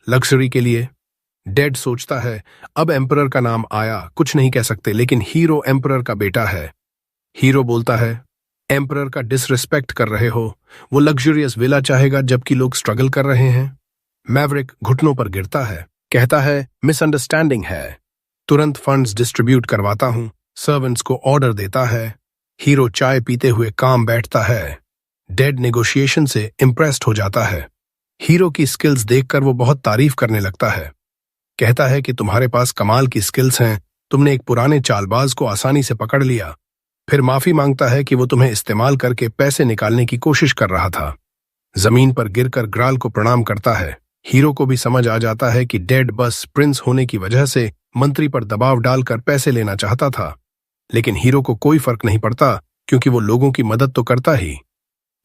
Luxury के लिए। Dad सोचता है अब एम्परर का नाम आया, कुछ नहीं कह सकते, लेकिन हीरो एम्परर का बेटा है। हीरो बोलता है एम्परर का डिसरिस्पेक्ट कर रहे हो, वो लग्जरियस विला चाहेगा जबकि लोग स्ट्रगल कर रहे हैं। मैवरिक घुटनों पर गिरता है, कहता है मिसअंडरस्टैंडिंग है, तुरंत फंड्स डिस्ट्रीब्यूट करवाता हूं। सर्वेंट्स को ऑर्डर देता है। हीरो चाय पीते हुए काम बैठता है। डैड नेगोशिएशन से इम्प्रेस्ड हो जाता है। हीरो की स्किल्स देखकर वो बहुत तारीफ करने लगता है। कहता है कि तुम्हारे पास कमाल की स्किल्स हैं, तुमने एक पुराने चालबाज को आसानी से पकड़ लिया। फिर माफी मांगता है कि वो तुम्हें इस्तेमाल करके पैसे निकालने की कोशिश कर रहा था। जमीन पर गिरकर ग्राल को प्रणाम करता है। हीरो को भी समझ आ जाता है कि डैड बस प्रिंस होने की वजह से मंत्री पर दबाव डालकर पैसे लेना चाहता था, लेकिन हीरो को कोई फर्क नहीं पड़ता क्योंकि वो लोगों की मदद तो करता ही।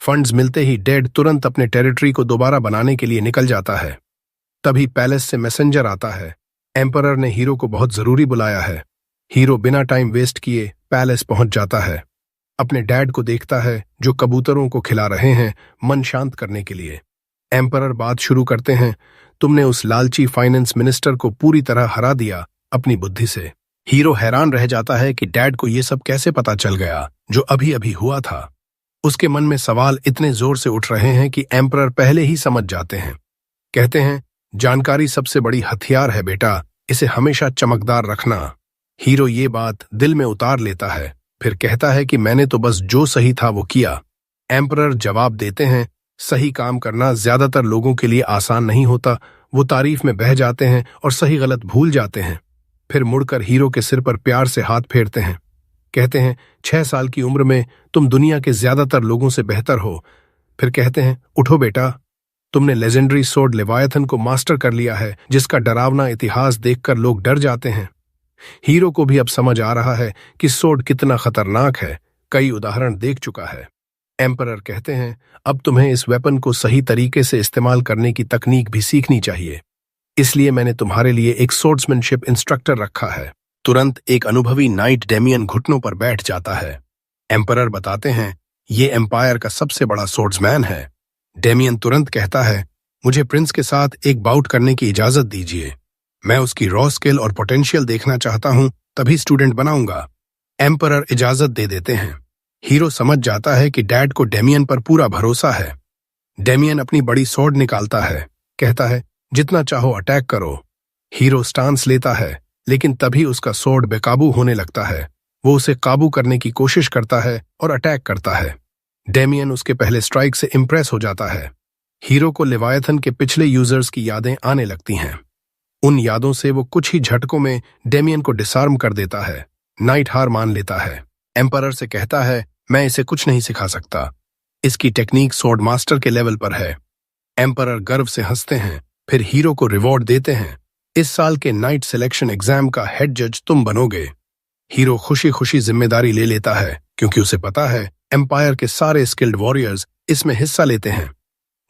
फंड्स मिलते ही डैड तुरंत अपने टेरिटरी को दोबारा बनाने के लिए निकल जाता है। तभी पैलेस से मैसेंजर आता है। एम्परर ने हीरो को बहुत जरूरी बुलाया है। हीरो बिना टाइम वेस्ट किए पैलेस पहुंच जाता है। अपने डैड को देखता है जो कबूतरों को खिला रहे हैं मन शांत करने के लिए। एम्परर बात शुरू करते हैं, तुमने उस लालची फाइनेंस मिनिस्टर को पूरी तरह हरा दिया अपनी बुद्धि से। हीरो हैरान रह जाता है कि डैड को ये सब कैसे पता चल गया जो अभी अभी हुआ था। उसके मन में सवाल इतने जोर से उठ रहे हैं कि एम्परर पहले ही समझ जाते हैं। कहते हैं जानकारी सबसे बड़ी हथियार है बेटा, इसे हमेशा चमकदार रखना। हीरो ये बात दिल में उतार लेता है, फिर कहता है कि मैंने तो बस जो सही था वो किया। एम्परर जवाब देते हैं सही काम करना ज्यादातर लोगों के लिए आसान नहीं होता। वो तारीफ में बह जाते हैं और सही गलत भूल जाते हैं। फिर मुड़कर हीरो के सिर पर प्यार से हाथ फेरते हैं। कहते हैं 6 साल की उम्र में तुम दुनिया के ज्यादातर लोगों से बेहतर हो। फिर कहते हैं उठो बेटा, तुमने लेजेंडरी सोर्ड लेवायथन को मास्टर कर लिया है जिसका डरावना इतिहास देखकर लोग डर जाते हैं। हीरो को भी अब समझ आ रहा है कि सोर्ड कितना खतरनाक है, कई उदाहरण देख चुका है। एम्परर कहते हैं अब तुम्हें इस वेपन को सही तरीके से इस्तेमाल करने की तकनीक भी सीखनी चाहिए, इसलिए मैंने तुम्हारे लिए एक सोर्ड्समैनशिप इंस्ट्रक्टर रखा है। तुरंत एक अनुभवी नाइट डेमियन घुटनों पर बैठ जाता है। एम्परर बताते हैं ये एम्पायर का सबसे बड़ा सोर्ड्समैन है। डेमियन तुरंत कहता है मुझे प्रिंस के साथ एक बाउट करने की इजाजत दीजिए, मैं उसकी रॉ स्किल और पोटेंशियल देखना चाहता हूं, तभी स्टूडेंट बनाऊंगा। एम्परर इजाजत दे देते हैं। हीरो समझ जाता है कि डैड को डेमियन पर पूरा भरोसा है। डेमियन अपनी बड़ी स्वॉर्ड निकालता है, कहता है जितना चाहो अटैक करो। हीरो स्टांस लेता है, लेकिन तभी उसका स्वॉर्ड बेकाबू होने लगता है। वो उसे काबू करने की कोशिश करता है और अटैक करता है। डेमियन उसके पहले स्ट्राइक से इम्प्रेस हो जाता है। हीरो को लेवायथन के पिछले यूजर्स की यादें आने लगती हैं। उन यादों से वो कुछ ही झटकों में डेमियन को डिसआर्म कर देता है। नाइट हार मान लेता है। एम्परर से कहता है मैं इसे कुछ नहीं सिखा सकता, इसकी टेक्निक स्वॉर्ड मास्टर के लेवल पर है। एम्परर गर्व से हंसते हैं, फिर हीरो को रिवॉर्ड देते हैं, इस साल के नाइट सिलेक्शन एग्जाम का हेड जज तुम बनोगे। हीरो खुशी खुशी जिम्मेदारी ले लेता है क्योंकि उसे पता है एम्पायर के सारे स्किल्ड वॉरियर्स इसमें हिस्सा लेते हैं।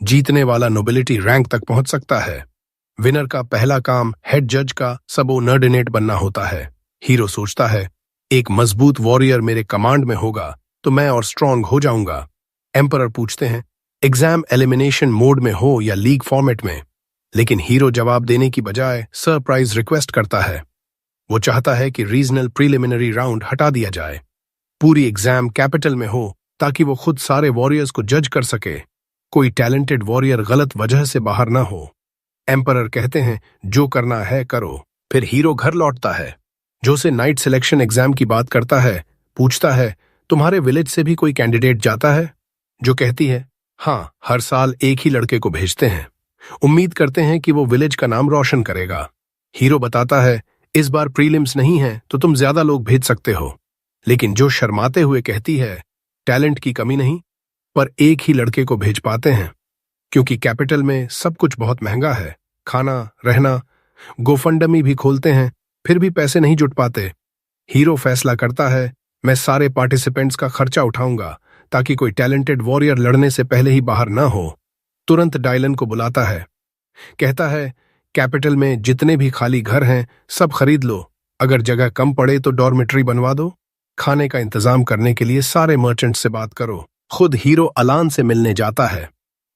जीतने वाला नोबिलिटी रैंक तक पहुंच सकता है। विनर का पहला काम हेड जज का सबऑर्डिनेट बनना होता है। हीरो सोचता है एक मजबूत वॉरियर मेरे कमांड में होगा तो मैं और स्ट्रांग हो जाऊंगा। एम्परर पूछते हैं एग्जाम एलिमिनेशन मोड में हो या लीग फॉर्मेट में, लेकिन हीरो जवाब देने की बजाय सरप्राइज रिक्वेस्ट करता है। वो चाहता है कि रीजनल प्रीलिमिनरी राउंड हटा दिया जाए, पूरी एग्जाम कैपिटल में हो ताकि वो खुद सारे वॉरियर्स को जज कर सके, कोई टैलेंटेड वॉरियर गलत वजह से बाहर ना हो। एम्परर कहते हैं जो करना है करो। फिर हीरो घर लौटता है। जो से नाइट सिलेक्शन एग्जाम की बात करता है, पूछता है तुम्हारे विलेज से भी कोई कैंडिडेट जाता है? जो कहती है हाँ, हर साल एक ही लड़के को भेजते हैं, उम्मीद करते हैं कि वो विलेज का नाम रोशन करेगा। हीरो बताता है इस बार प्रीलिम्स नहीं है तो तुम ज्यादा लोग भेज सकते हो, लेकिन जो शर्माते हुए कहती है टैलेंट की कमी नहीं, पर एक ही लड़के को भेज पाते हैं क्योंकि कैपिटल में सब कुछ बहुत महंगा है, खाना रहना। गोफंडमी भी खोलते हैं फिर भी पैसे नहीं जुट पाते। हीरो फैसला करता है मैं सारे पार्टिसिपेंट्स का खर्चा उठाऊंगा ताकि कोई टैलेंटेड वॉरियर लड़ने से पहले ही बाहर ना हो। तुरंत डायलन को बुलाता है, कहता है कैपिटल में जितने भी खाली घर हैं सब खरीद लो, अगर जगह कम पड़े तो डॉर्मेट्री बनवा दो। खाने का इंतजाम करने के लिए सारे मर्चेंट से बात करो। खुद हीरो अलान से मिलने जाता है।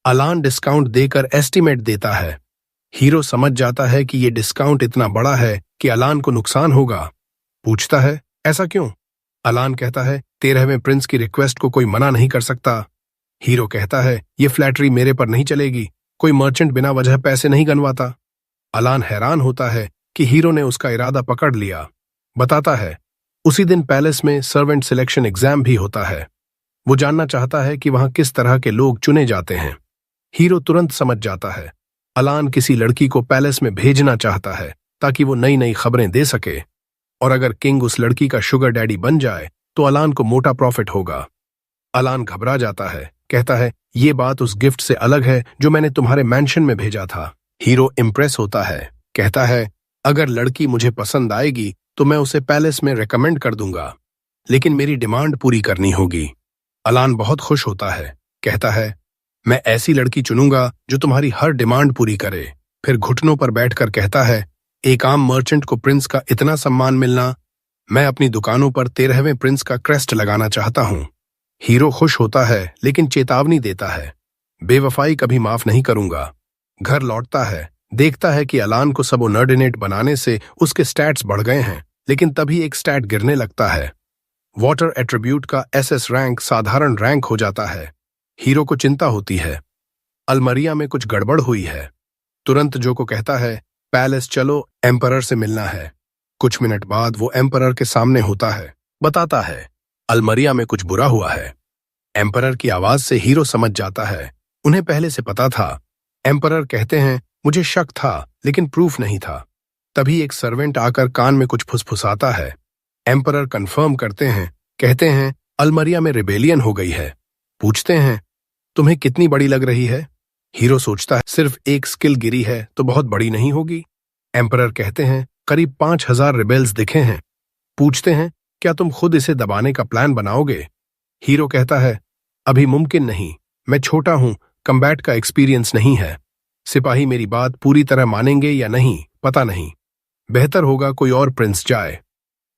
अलान डिस्काउंट देकर एस्टीमेट देता है। हीरो समझ जाता है कि ये डिस्काउंट इतना बड़ा है कि अलान को नुकसान होगा। पूछता है, ऐसा क्यों? अलान कहता है, 13वें प्रिंस की रिक्वेस्ट को कोई मना नहीं कर सकता। हीरो कहता है, ये फ्लैटरी मेरे पर नहीं चलेगी, कोई मर्चेंट बिना वजह पैसे नहीं गनवाता। अलान हैरान होता है कि हीरो ने उसका इरादा पकड़ लिया। बताता है, उसी दिन पैलेस में सर्वेंट सिलेक्शन एग्जाम भी होता है। वो जानना चाहता है कि वहां किस तरह के लोग चुने जाते हैं। हीरो तुरंत समझ जाता है, अलान किसी लड़की को पैलेस में भेजना चाहता है ताकि वो नई नई खबरें दे सके, और अगर किंग उस लड़की का शुगर डैडी बन जाए तो अलान को मोटा प्रॉफिट होगा। अलान घबरा जाता है, कहता है, ये बात उस गिफ्ट से अलग है जो मैंने तुम्हारे मैंशन में भेजा था। हीरो इम्प्रेस होता है, कहता है, अगर लड़की मुझे पसंद आएगी तो मैं उसे पैलेस में रेकमेंड कर दूंगा, लेकिन मेरी डिमांड पूरी करनी होगी। अलान बहुत खुश होता है, कहता है, मैं ऐसी लड़की चुनूंगा जो तुम्हारी हर डिमांड पूरी करे। फिर घुटनों पर बैठकर कहता है, एक आम मर्चेंट को प्रिंस का इतना सम्मान मिलना, मैं अपनी दुकानों पर 13वें प्रिंस का क्रेस्ट लगाना चाहता हूं। हीरो खुश होता है लेकिन चेतावनी देता है, बेवफाई कभी माफ नहीं करूंगा। घर लौटता है, देखता है कि अलान को सबऑर्डिनेट बनाने से उसके स्टैट्स बढ़ गए हैं, लेकिन तभी एक स्टैट गिरने लगता है। वाटर एट्रीब्यूट का एसएस रैंक साधारण रैंक हो जाता है। हीरो को चिंता होती है, अल्मरिया में कुछ गड़बड़ हुई है। तुरंत जो को कहता है, पैलेस चलो, एम्परर से मिलना है। कुछ मिनट बाद वो एम्परर के सामने होता है। बताता है, अल्मरिया में कुछ बुरा हुआ है। एम्परर की आवाज से हीरो समझ जाता है, उन्हें पहले से पता था। एम्परर कहते हैं, मुझे शक था लेकिन प्रूफ नहीं था। तभी एक सर्वेंट आकर कान में कुछ फुसफुसाता है। एम्परर कंफर्म करते हैं, कहते हैं, अल्मरिया में रिबेलियन हो गई है। पूछते हैं, तुम्हें कितनी बड़ी लग रही है? हीरो सोचता है, सिर्फ एक स्किल गिरी है तो बहुत बड़ी नहीं होगी। एम्परर कहते हैं, करीब 5000 रिबेल्स दिखे हैं। पूछते हैं, क्या तुम खुद इसे दबाने का प्लान बनाओगे? हीरो कहता है, अभी मुमकिन नहीं, मैं छोटा हूं, कम्बैट का एक्सपीरियंस नहीं है। सिपाही मेरी बात पूरी तरह मानेंगे या नहीं पता नहीं, बेहतर होगा कोई और प्रिंस जाए।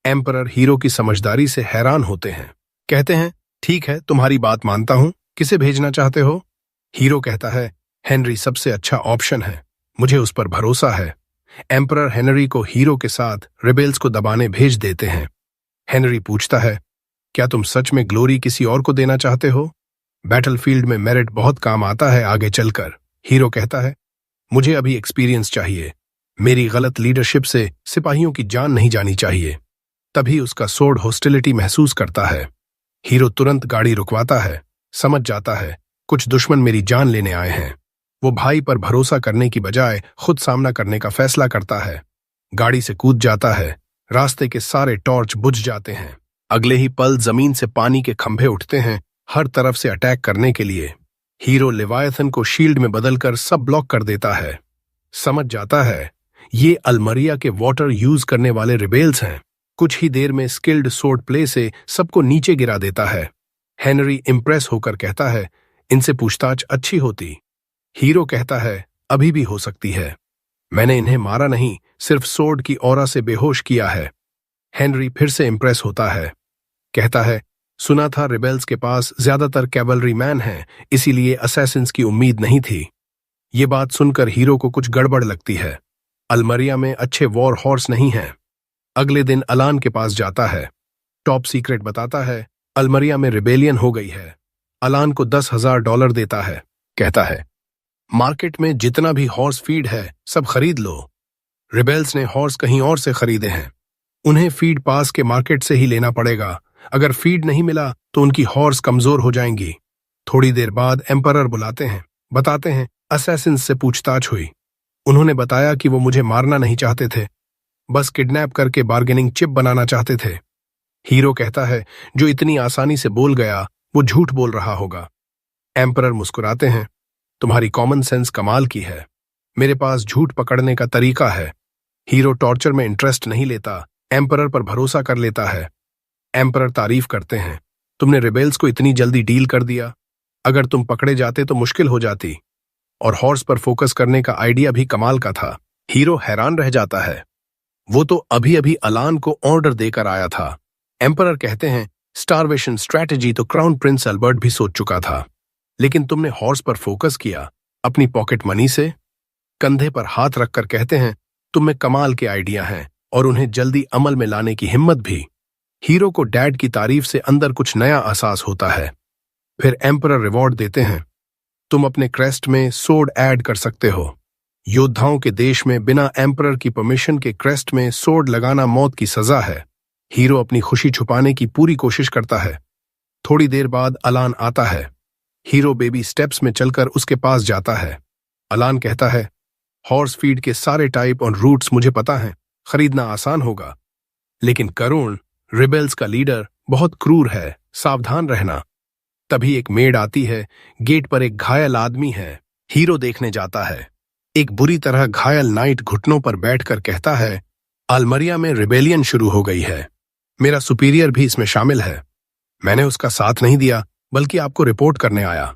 एम्परर हीरो की समझदारी से हैरान होते हैं। कहते हैं, ठीक है, तुम्हारी बात मानता हूं, किसे भेजना चाहते हो? हीरो कहता है, हेनरी सबसे अच्छा ऑप्शन है, मुझे उस पर भरोसा है। एम्परर हेनरी को हीरो के साथ रिबेल्स को दबाने भेज देते हैं। हेनरी पूछता है, क्या तुम सच में ग्लोरी किसी और को देना चाहते हो? बैटलफील्ड में मेरिट बहुत काम आता है आगे चलकर। हीरो कहता है, मुझे अभी एक्सपीरियंस चाहिए, मेरी गलत लीडरशिप से सिपाहियों की जान नहीं जानी चाहिए। तभी उसका सोर्ड हॉस्टिलिटी महसूस करता है। हीरो तुरंत गाड़ी रुकवाता है, समझ जाता है कुछ दुश्मन मेरी जान लेने आए हैं। वो भाई पर भरोसा करने की बजाय खुद सामना करने का फैसला करता है। गाड़ी से कूद जाता है, रास्ते के सारे टॉर्च बुझ जाते हैं। अगले ही पल जमीन से पानी के खंभे उठते हैं, हर तरफ से अटैक करने के लिए। हीरो लेवायथन को शील्ड में बदलकर सब ब्लॉक कर देता है। समझ जाता है ये अल्मरिया के वाटर यूज करने वाले रिबेल्स हैं। कुछ ही देर में स्किल्ड सोर्ड प्ले से सबको नीचे गिरा देता है। हेनरी इम्प्रेस होकर कहता है, इनसे पूछताछ अच्छी होती। हीरो कहता है, अभी भी हो सकती है, मैंने इन्हें मारा नहीं, सिर्फ सोर्ड की ऑरा से बेहोश किया है। हेनरी फिर से इम्प्रेस होता है, कहता है, सुना था रिबेल्स के पास ज्यादातर कैवलरी मैन हैं, इसीलिए असैसिन्स की उम्मीद नहीं थी। ये बात सुनकर हीरो को कुछ गड़बड़ लगती है। अल्मरिया में अच्छे वॉर हॉर्स नहीं हैं। अगले दिन अलान के पास जाता है, टॉप सीक्रेट बताता है, अल्मरिया में रिबेलियन हो गई है। अलान को $10,000 देता है, कहता है, मार्केट में जितना भी हॉर्स फीड है सब खरीद लो। रिबेल्स ने हॉर्स कहीं और से खरीदे हैं, उन्हें फीड पास के मार्केट से ही लेना पड़ेगा। अगर फीड नहीं मिला तो उनकी हॉर्स कमजोर हो जाएंगी। थोड़ी देर बाद एम्परर बुलाते हैं, बताते हैं असैसिन्स से पूछताछ हुई। उन्होंने बताया कि वो मुझे मारना नहीं चाहते थे, बस किडनैप करके बार्गेनिंग चिप बनाना चाहते थे। हीरो कहता है, जो इतनी आसानी से बोल गया वो झूठ बोल रहा होगा। एम्परर मुस्कुराते हैं, तुम्हारी कॉमन सेंस कमाल की है, मेरे पास झूठ पकड़ने का तरीका है। हीरो टॉर्चर में इंटरेस्ट नहीं लेता, एम्परर पर भरोसा कर लेता है। एम्परर तारीफ करते हैं, तुमने रिबेल्स को इतनी जल्दी डील कर दिया, अगर तुम पकड़े जाते तो मुश्किल हो जाती। और हॉर्स पर फोकस करने का आइडिया भी कमाल का था। हीरो हैरान रह जाता है, वो तो अभी अभी अलान को ऑर्डर देकर आया था। एम्परर कहते हैं, स्टारवेशन स्ट्रैटेजी तो क्राउन प्रिंस अल्बर्ट भी सोच चुका था, लेकिन तुमने हॉर्स पर फोकस किया अपनी पॉकेट मनी से। कंधे पर हाथ रखकर कहते हैं, तुम में कमाल के आइडिया हैं, और उन्हें जल्दी अमल में लाने की हिम्मत भी। हीरो को डैड की तारीफ से अंदर कुछ नया एहसास होता है। फिर एम्परर रिवॉर्ड देते हैं, तुम अपने क्रेस्ट में सोड ऐड कर सकते हो। योद्धाओं के देश में बिना एम्परर की परमिशन के क्रेस्ट में सोड लगाना मौत की सजा है। हीरो अपनी खुशी छुपाने की पूरी कोशिश करता है। थोड़ी देर बाद अलान आता है। हीरो बेबी स्टेप्स में चलकर उसके पास जाता है। अलान कहता है, हॉर्स फीड के सारे टाइप और रूट्स मुझे पता हैं, खरीदना आसान होगा, लेकिन करुण, रिबेल्स का लीडर, बहुत क्रूर है, सावधान रहना। तभी एक मेड आती है। गेट पर एक घायल आदमी है। हीरो देखने जाता है। एक बुरी तरह घायल नाइट घुटनों पर बैठकर कहता है, अल्मरिया में रिबेलियन शुरू हो गई है। मेरा सुपीरियर भी इसमें शामिल है। मैंने उसका साथ नहीं दिया, बल्कि आपको रिपोर्ट करने आया।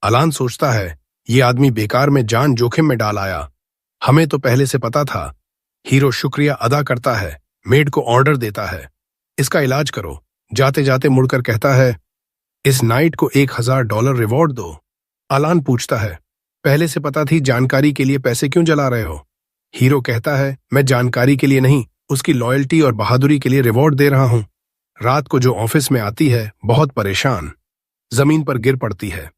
अलान सोचता है, ये आदमी बेकार में जान जोखिम में डाल आया। हमें तो पहले से पता था। हीरो शुक्रिया अदा करता है। मेड को ऑर्डर देता है, इसका इलाज करो। जाते जाते मुड़कर कहता है, इस नाइट को $1000 रिवॉर्ड दो। अलान पूछता है, पहले से पता थी, जानकारी के लिए पैसे क्यों जला रहे हो? हीरो कहता है, मैं जानकारी के लिए नहीं, उसकी लॉयल्टी और बहादुरी के लिए रिवॉर्ड दे रहा हूं। रात को जो ऑफिस में आती है, बहुत परेशान, जमीन पर गिर पड़ती है।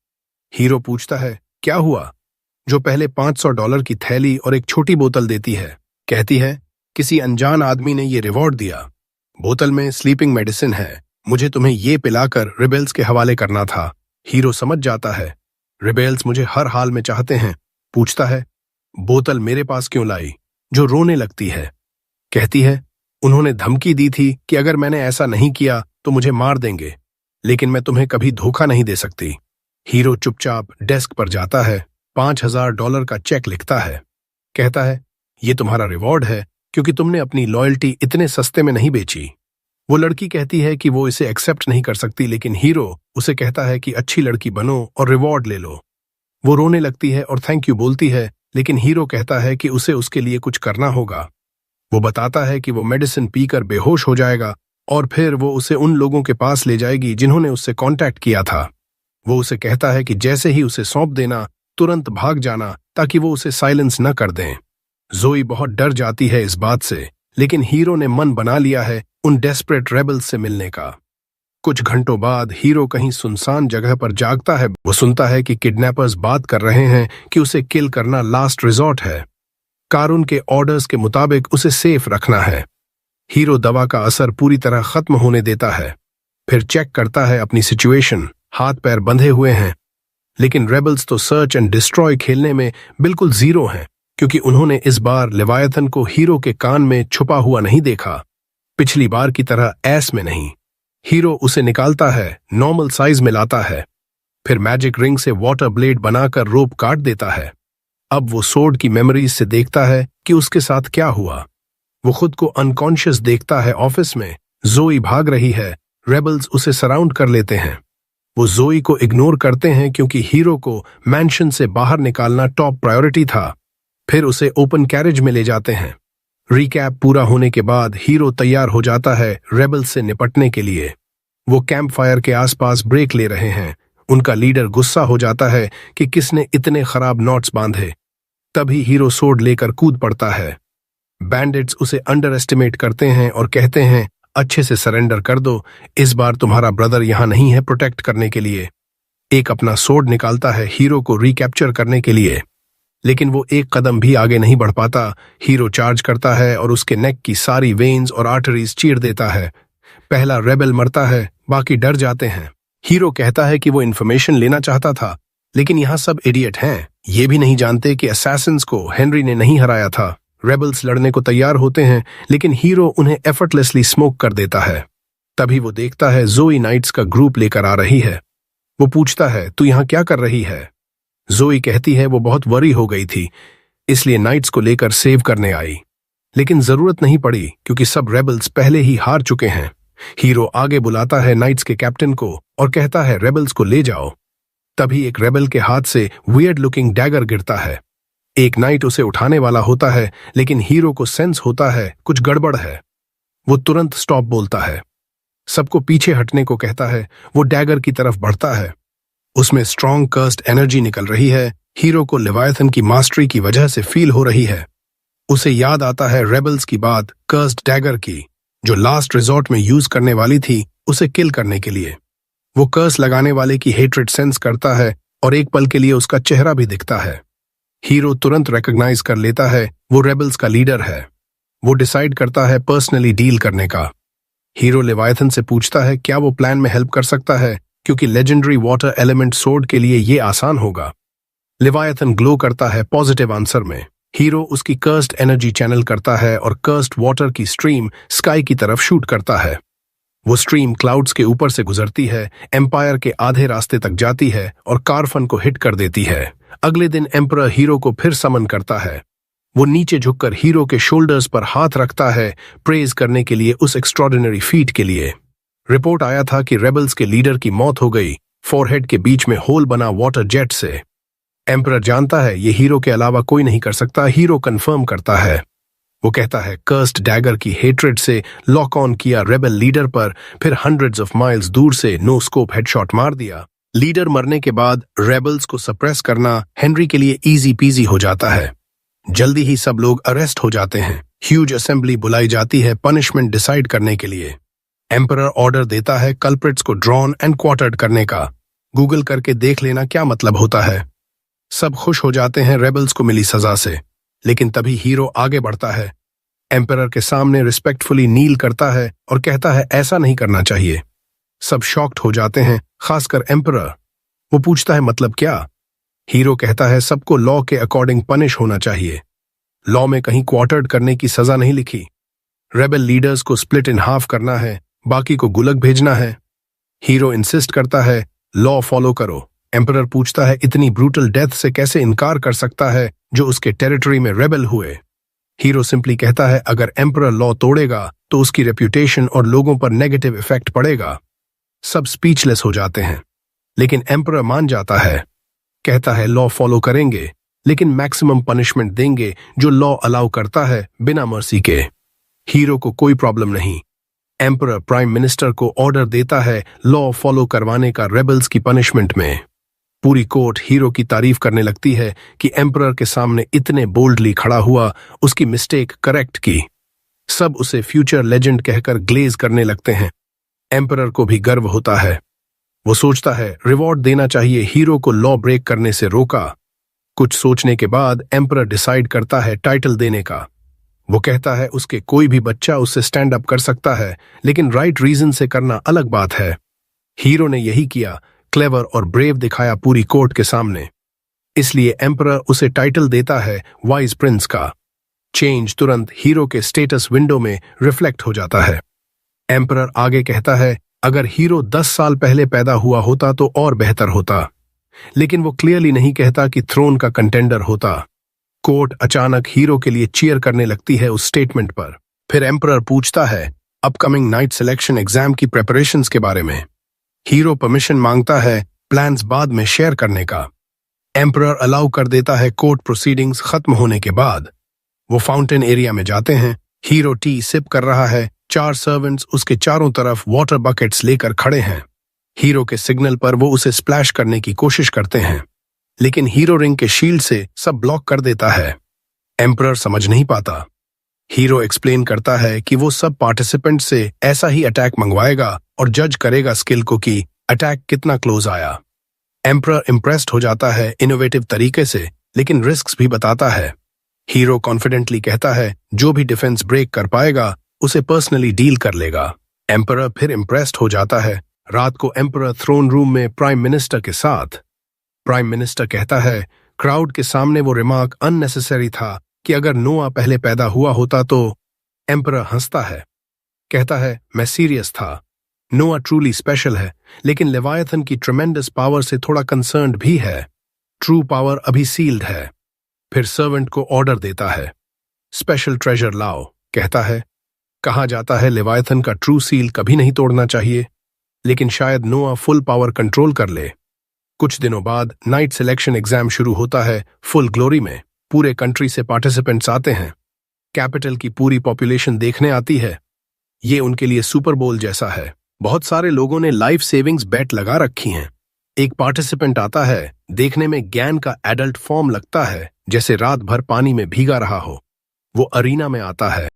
हीरो पूछता है, क्या हुआ? जो पहले $500 की थैली और एक छोटी बोतल देती है। कहती है, किसी अनजान आदमी ने ये रिवॉर्ड दिया। बोतल में स्लीपिंग मेडिसिन है। मुझे तुम्हें ये पिलाकर रिबेल्स के हवाले करना था। हीरो समझ जाता है, रिबेल्स मुझे हर हाल में चाहते हैं। पूछता है, बोतल मेरे पास क्यों लाई? जो रोने लगती है। कहती है, उन्होंने धमकी दी थी कि अगर मैंने ऐसा नहीं किया तो मुझे मार देंगे, लेकिन मैं तुम्हें कभी धोखा नहीं दे सकती। हीरो चुपचाप डेस्क पर जाता है, $5000 का चेक लिखता है। कहता है, ये तुम्हारा रिवॉर्ड है, क्योंकि तुमने अपनी लॉयल्टी इतने सस्ते में नहीं बेची। वो लड़की कहती है कि वो इसे एक्सेप्ट नहीं कर सकती, लेकिन हीरो उसे कहता है कि अच्छी लड़की बनो और रिवॉर्ड ले लो। वो रोने लगती है और थैंक यू बोलती है, लेकिन हीरो कहता है कि उसे उसके लिए कुछ करना होगा। वो बताता है कि वो मेडिसिन पीकर बेहोश हो जाएगा और फिर वो उसे उन लोगों के पास ले जाएगी जिन्होंने उससे कांटेक्ट किया था। वो उसे कहता है कि जैसे ही उसे सौंप देना, तुरंत भाग जाना, ताकि वो उसे साइलेंस न कर दें। जोई बहुत डर जाती है इस बात से, लेकिन हीरो ने मन बना लिया है उन डेस्परेट रेबल्स से मिलने का। कुछ घंटों बाद हीरो कहीं सुनसान जगह पर जागता है। वो सुनता है कि किडनैपर्स बात कर रहे हैं कि उसे किल करना लास्ट रिजॉर्ट है। कारून के ऑर्डर्स के मुताबिक उसे सेफ रखना है। हीरो दवा का असर पूरी तरह खत्म होने देता है। फिर चेक करता है अपनी सिचुएशन। हाथ पैर बंधे हुए हैं, लेकिन रेबल्स तो सर्च एंड डिस्ट्रॉय खेलने में बिल्कुल जीरो हैं, क्योंकि उन्होंने इस बार लेवायथन को हीरो के कान में छुपा हुआ नहीं देखा। पिछली बार की तरह ऐस में नहीं। हीरो उसे निकालता है, नॉर्मल साइज में लाता है। फिर मैजिक रिंग से वाटर ब्लेड बनाकर रोप काट देता है। अब वो सोड की मेमोरीज से देखता है कि उसके साथ क्या हुआ। वो खुद को अनकॉन्शियस देखता है। ऑफिस में जोई भाग रही है। रेबल्स उसे सराउंड कर लेते हैं। वो जोई को इग्नोर करते हैं क्योंकि हीरो को मैंशन से बाहर निकालना टॉप प्रायोरिटी था। फिर उसे ओपन कैरेज में ले जाते हैं। रिकैप पूरा होने के बाद हीरो तैयार हो जाता है रेबल्स से निपटने के लिए। वो कैंप फायर के आसपास ब्रेक ले रहे हैं। उनका लीडर गुस्सा हो जाता है कि किसने इतने खराब नॉट्स बांधे। तभी हीरो सोड लेकर कूद पड़ता है। बैंडिट्स उसे अंडर एस्टिमेट करते हैं और कहते हैं, अच्छे से सरेंडर कर दो, इस बार तुम्हारा ब्रदर यहां नहीं है प्रोटेक्ट करने के लिए। एक अपना सोड निकालता है हीरो को रिकैप्चर करने के लिए, लेकिन वो एक कदम भी आगे नहीं बढ़ पाता। हीरो चार्ज करता है और उसके नेक की सारी वेन्स और आर्टरीज चीर देता है। पहला रेबल मरता है, बाकी डर जाते हैं। हीरो कहता है कि वो इन्फॉर्मेशन लेना चाहता था, लेकिन यहाँ सब इडियट हैं। ये भी नहीं जानते कि असैसिन्स को हेनरी ने नहीं हराया था। रेबल्स लड़ने को तैयार होते हैं, लेकिन हीरो उन्हें एफर्टलेसली स्मोक कर देता है। तभी वो देखता है जोई नाइट्स का ग्रुप लेकर आ रही है। वो पूछता है, तू यहाँ क्या कर रही है? जोई कहती है वो बहुत वरी हो गई थी, इसलिए नाइट्स को लेकर सेव करने आई, लेकिन जरूरत नहीं पड़ी क्योंकि सब रेबल्स पहले ही हार चुके हैं। हीरो आगे बुलाता है नाइट्स के कैप्टन को और कहता है रेबल्स को ले जाओ। तभी एक रेबल के हाथ से वियर्ड लुकिंग डैगर गिरता है। एक नाइट उसे उठाने वाला होता है, लेकिन हीरो को सेंस होता है कुछ गड़बड़ है। वो तुरंत स्टॉप बोलता है, सबको पीछे हटने को कहता है। वो डैगर की तरफ बढ़ता है। उसमें स्ट्रॉन्ग कर्स्ड एनर्जी निकल रही है हीरो को लेवायथन की मास्टरी की वजह से फील हो रही है। उसे याद आता है रेबल्स की बात कर्स्ड डैगर की, जो लास्ट रिजॉर्ट में यूज करने वाली थी उसे किल करने के लिए। वो कर्स लगाने वाले की हेट्रेड सेंस करता है और एक पल के लिए उसका चेहरा भी दिखता है। हीरो तुरंत रिकॉग्नाइज कर लेता है वो रेबल्स का लीडर है। वो डिसाइड करता है पर्सनली डील करने का। हीरो लेवायथन से पूछता है क्या वो प्लान में हेल्प कर सकता है, क्योंकि लेजेंडरी वाटर एलिमेंट सोर्ड के लिए ये आसान होगा। लेवायथन ग्लो करता है पॉजिटिव आंसर में। हीरो उसकी कर्स्ड एनर्जी चैनल करता है और कर्स्ड वाटर की स्ट्रीम स्काई की तरफ शूट करता है। वो स्ट्रीम क्लाउड्स के ऊपर से गुजरती है, एम्पायर के आधे रास्ते तक जाती है और कारफन को हिट कर देती है। अगले दिन एम्परर हीरो को फिर समन करता है। वो नीचे झुककर हीरो के शोल्डर्स पर हाथ रखता है, प्रेज करने के लिए उस एक्स्ट्रॉर्डिनरी फीट के लिए। रिपोर्ट आया था कि रेबल्स के लीडर की मौत हो गई, फोरहेड के बीच में होल बना वाटर जेट से। एम्परर जानता है ये हीरो के अलावा कोई नहीं कर सकता। हीरो कंफर्म करता है। वो कहता है कर्स्ड डैगर की हेट्रेड से लॉक ऑन किया रेबल लीडर पर, फिर हंड्रेड्स ऑफ माइल्स दूर से नो स्कोप हेडशॉट मार दिया। लीडर मरने के बाद रेबल्स को सप्रेस करना हेनरी के लिए इजी पीजी हो जाता है। जल्दी ही सब लोग अरेस्ट हो जाते हैं। ह्यूज असेंबली बुलाई जाती है पनिशमेंट डिसाइड करने के लिए। एम्परर ऑर्डर देता है कल्प्रिट्स को ड्रॉन एंड क्वार्टर्ड करने का। गूगल करके देख लेना क्या मतलब होता है। सब खुश हो जाते हैं रेबल्स को मिली सजा से, लेकिन तभी हीरो आगे बढ़ता है, एम्परर के सामने रिस्पेक्टफुली नील करता है और कहता है ऐसा नहीं करना चाहिए। सब शॉक्ड हो जाते हैं, खासकर एम्परर। वो पूछता है मतलब क्या? हीरो कहता है सबको लॉ के अकॉर्डिंग पनिश होना चाहिए। लॉ में कहीं क्वार्टर्ड करने की सजा नहीं लिखी। रेबल लीडर्स को स्प्लिट इन हाफ करना है, बाकी को गुलक भेजना है। हीरो इंसिस्ट करता है लॉ फॉलो करो। एम्परर पूछता है इतनी ब्रूटल डेथ से कैसे इनकार कर सकता है जो उसके टेरिटरी में रेबल हुए। हीरो सिंपली कहता है अगर एम्परर लॉ तोड़ेगा तो उसकी रेप्यूटेशन और लोगों पर नेगेटिव इफेक्ट पड़ेगा। सब स्पीचलेस हो जाते हैं, लेकिन एम्परर मान जाता है। कहता है लॉ फॉलो करेंगे, लेकिन मैक्सिमम पनिशमेंट देंगे जो लॉ अलाउ करता है, बिना मर्सी के। हीरो को कोई प्रॉब्लम नहीं। एम्परर प्राइम मिनिस्टर को ऑर्डर देता है लॉ फॉलो करवाने का रेबल्स की पनिशमेंट में। पूरी कोर्ट हीरो की तारीफ करने लगती है कि एम्परर के सामने इतने बोल्डली खड़ा हुआ, उसकी मिस्टेक करेक्ट की। सब उसे फ्यूचर लेजेंड कहकर ग्लेज करने लगते हैं। एम्परर को भी गर्व होता है। वो सोचता है रिवॉर्ड देना चाहिए, हीरो को लॉ ब्रेक करने से रोका। कुछ सोचने के बाद एम्परर डिसाइड करता है टाइटल देने का। वो कहता है उसके कोई भी बच्चा उससे स्टैंड अप कर सकता है, लेकिन राइट रीजन से करना अलग बात है। हीरो ने यही किया, क्लेवर और ब्रेव दिखाया पूरी कोर्ट के सामने। इसलिए एम्परर उसे टाइटल देता है वाइज प्रिंस का। चेंज तुरंत हीरो के स्टेटस विंडो में रिफ्लेक्ट हो जाता है। एम्परर आगे कहता है अगर हीरो 10 साल पहले पैदा हुआ होता तो और बेहतर होता, लेकिन वो क्लियरली नहीं कहता कि थ्रोन का कंटेंडर होता। कोर्ट अचानक हीरो के लिए चीयर करने लगती है उस स्टेटमेंट पर। फिर एम्परर पूछता है अपकमिंग नाइट सिलेक्शन एग्जाम की प्रिपरेशंस के बारे में। हीरो परमिशन मांगता है प्लान्स बाद में शेयर करने का। एम्परर अलाउ कर देता है कोर्ट प्रोसीडिंग्स खत्म होने के बाद। वो फाउंटेन एरिया में जाते हैं। हीरो टी सिप कर रहा है। 4 सर्वेंट्स उसके चारों तरफ वाटर बकेट्स लेकर खड़े हैं। हीरो के सिग्नल पर वो उसे स्प्लैश करने की कोशिश करते हैं, लेकिन हीरो रिंग के शील्ड से सब ब्लॉक कर देता है। एम्परर समझ नहीं पाता। हीरो एक्सप्लेन करता है कि वो सब पार्टिसिपेंट से ऐसा ही अटैक मंगवाएगा और जज करेगा स्किल को कि अटैक कितना क्लोज आया। एम्परर इम्प्रेस्ड हो जाता है इनोवेटिव तरीके से, लेकिन रिस्क्स भी बताता है। हीरो कॉन्फिडेंटली कहता है जो भी डिफेंस ब्रेक कर पाएगा उसे पर्सनली डील कर लेगा। एम्परर फिर इम्प्रेस्ड हो जाता है। रात को एम्परर थ्रोन रूम में प्राइम मिनिस्टर के साथ। प्राइम मिनिस्टर कहता है क्राउड के सामने वो रिमार्क अननेसेसरी था कि अगर नोआ पहले पैदा हुआ होता तो। एम्परर हंसता है, कहता है मैं सीरियस था। नोआ ट्रूली स्पेशल है, लेकिन लेवायथन की ट्रेमेंडस पावर से थोड़ा कंसर्न्ड भी है। ट्रू पावर अभी सील्ड है। फिर सर्वेंट को ऑर्डर देता है स्पेशल ट्रेजर लाओ। कहता है कहा जाता है लेवायथन का ट्रू सील कभी नहीं तोड़ना चाहिए, लेकिन शायद नोआ फुल पावर कंट्रोल कर ले। कुछ दिनों बाद नाइट सिलेक्शन एग्जाम शुरू होता है फुल ग्लोरी में। पूरे कंट्री से पार्टिसिपेंट्स आते हैं। कैपिटल की पूरी पॉपुलेशन देखने आती है। ये उनके लिए सुपर बोल जैसा है। बहुत सारे लोगों ने लाइफ सेविंग्स बेट लगा रखी हैं। एक पार्टिसिपेंट आता है, देखने में ज्ञान का एडल्ट फॉर्म लगता है, जैसे रात भर पानी में भीगा रहा हो। वो अरीना में आता है।